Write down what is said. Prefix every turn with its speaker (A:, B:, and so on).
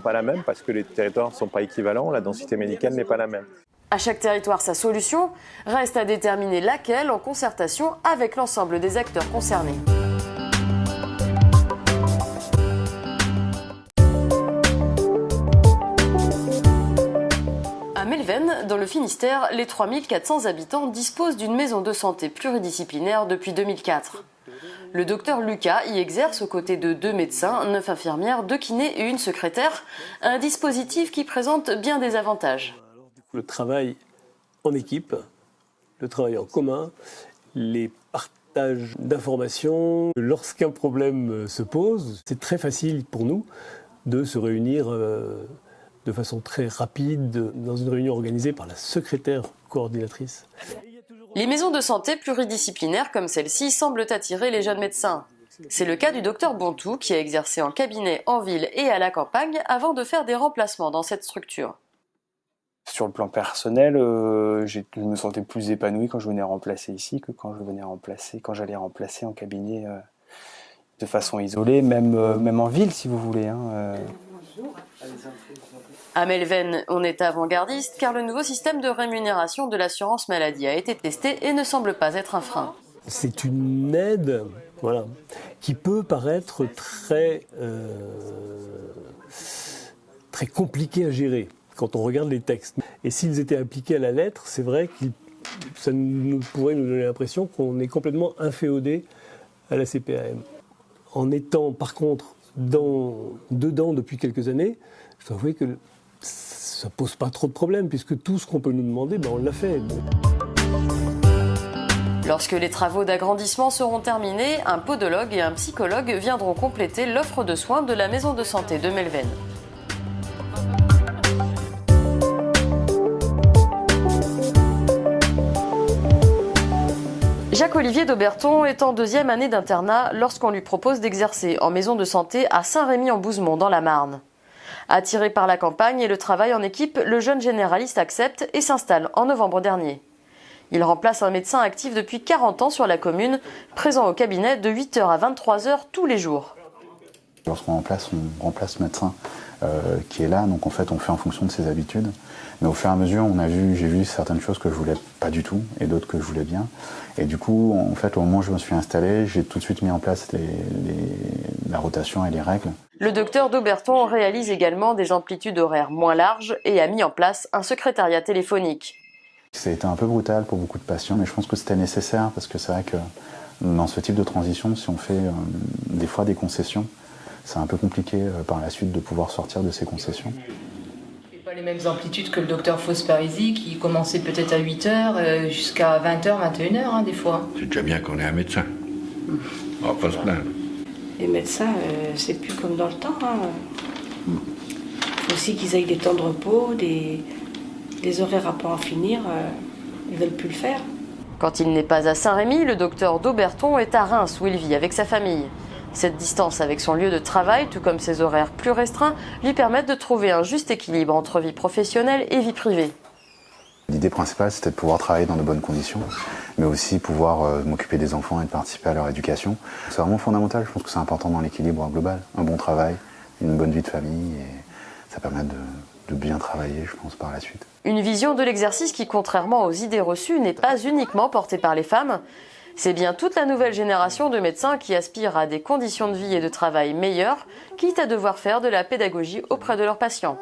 A: Pas la même parce que les territoires ne sont pas équivalents, la densité médicale n'est pas la même.
B: À chaque territoire sa solution, reste à déterminer laquelle en concertation avec l'ensemble des acteurs concernés. À Melven, dans le Finistère, les 3400 habitants disposent d'une maison de santé pluridisciplinaire depuis 2004. Le docteur Lucas y exerce aux côtés de 2 médecins, 9 infirmières, 2 kinés et une secrétaire, un dispositif qui présente bien des avantages.
C: Le travail en équipe, le travail en commun, les partages d'informations. Lorsqu'un problème se pose, c'est très facile pour nous de se réunir de façon très rapide dans une réunion organisée par la secrétaire coordinatrice.
B: Les maisons de santé pluridisciplinaires comme celle-ci semblent attirer les jeunes médecins. C'est le cas du docteur Bontou qui a exercé en cabinet en ville et à la campagne avant de faire des remplacements dans cette structure.
D: Sur le plan personnel, je me sentais plus épanoui quand je venais remplacer ici que quand j'allais remplacer en cabinet de façon isolée, même en ville si vous voulez.
B: À Melven, on est avant-gardiste car le nouveau système de rémunération de l'assurance maladie a été testé et ne semble pas être un frein.
C: C'est une aide qui peut paraître très compliquée à gérer quand on regarde les textes. Et s'ils étaient appliqués à la lettre, c'est vrai que ça pourrait nous donner l'impression qu'on est complètement inféodé à la CPAM. En étant par contre dedans depuis quelques années, je dois avouer que ça pose pas trop de problèmes puisque tout ce qu'on peut nous demander, on l'a fait.
B: Lorsque les travaux d'agrandissement seront terminés, un podologue et un psychologue viendront compléter l'offre de soins de la maison de santé de Melven. Jacques-Olivier d'Auberton est en 2e année d'internat lorsqu'on lui propose d'exercer en maison de santé à Saint-Rémy-en-Bouzemont dans la Marne. Attiré par la campagne et le travail en équipe, le jeune généraliste accepte et s'installe en novembre dernier. Il remplace un médecin actif depuis 40 ans sur la commune, présent au cabinet de 8h à 23h tous les jours.
E: Lorsqu'on remplace, on remplace le médecin qui est là, donc en fait on fait en fonction de ses habitudes. Mais au fur et à mesure, j'ai vu certaines choses que je voulais pas du tout et d'autres que je voulais bien. Et du coup, en fait, au moment où je me suis installé, j'ai tout de suite mis en place la rotation et les règles.
B: Le docteur d'Auberton réalise également des amplitudes horaires moins larges et a mis en place un secrétariat téléphonique.
E: Ça a été un peu brutal pour beaucoup de patients, mais je pense que c'était nécessaire parce que c'est vrai que dans ce type de transition, si on fait des fois des concessions, c'est un peu compliqué par la suite de pouvoir sortir de ces concessions.
F: Pas les mêmes amplitudes que le docteur Fausse-Parisi qui commençait peut-être à 8h jusqu'à 20h, 21h des fois.
G: C'est déjà bien qu'on ait un médecin. On va pas se plaindre.
H: Les médecins, c'est plus comme dans le temps. Il faut aussi qu'ils aient des temps de repos, des horaires à pas en finir. Ils veulent plus le faire.
B: Quand il n'est pas à Saint-Rémy, le docteur d'Auberton est à Reims où il vit avec sa famille. Cette distance avec son lieu de travail, tout comme ses horaires plus restreints, lui permettent de trouver un juste équilibre entre vie professionnelle et vie privée.
E: L'idée principale, c'était de pouvoir travailler dans de bonnes conditions, mais aussi pouvoir m'occuper des enfants et de participer à leur éducation. C'est vraiment fondamental, je pense que c'est important dans l'équilibre global. Un bon travail, une bonne vie de famille, et ça permet de bien travailler, je pense, par la suite.
B: Une vision de l'exercice qui, contrairement aux idées reçues, n'est pas uniquement portée par les femmes. C'est bien toute la nouvelle génération de médecins qui aspirent à des conditions de vie et de travail meilleures, quitte à devoir faire de la pédagogie auprès de leurs patients.